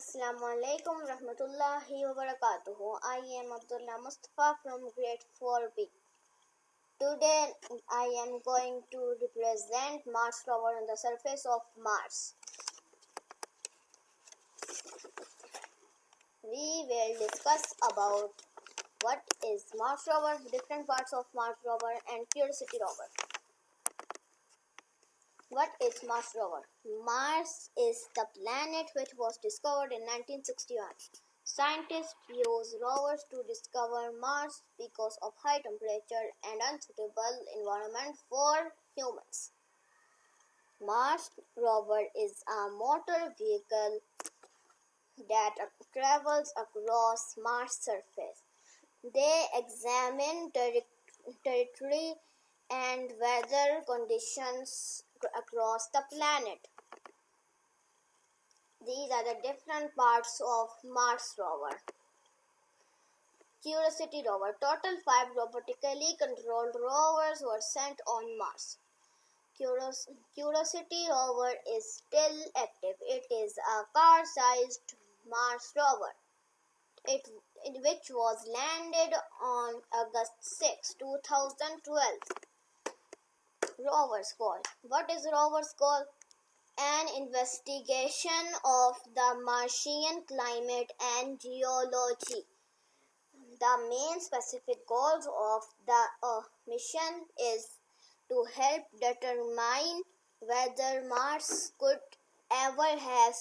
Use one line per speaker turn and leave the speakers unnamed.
Assalamu alaikum rahmatullahi wa barakatuhu. I am Abdullah Mustafa from grade 4B. Today I am going to represent Mars rover on the surface of Mars. We will discuss about what is Mars rover, different parts of Mars rover and Curiosity rover. What is Mars rover? Mars is the planet which was discovered in 1961. Scientists use rovers to discover Mars because of high temperature and unsuitable environment for humans. Mars rover is a motor vehicle that travels across Mars surface. They examine territory and weather conditions across the planet. These are the different parts of Mars rover. Curiosity rover. Total 5 robotically controlled rovers were sent on Mars. Curiosity rover is still active. It is a car-sized Mars rover, which was landed on August 6, 2012. Rover's goal. What is rover's goal? An investigation of the Martian climate and geology. The main specific goals of the mission is to help determine whether Mars could ever have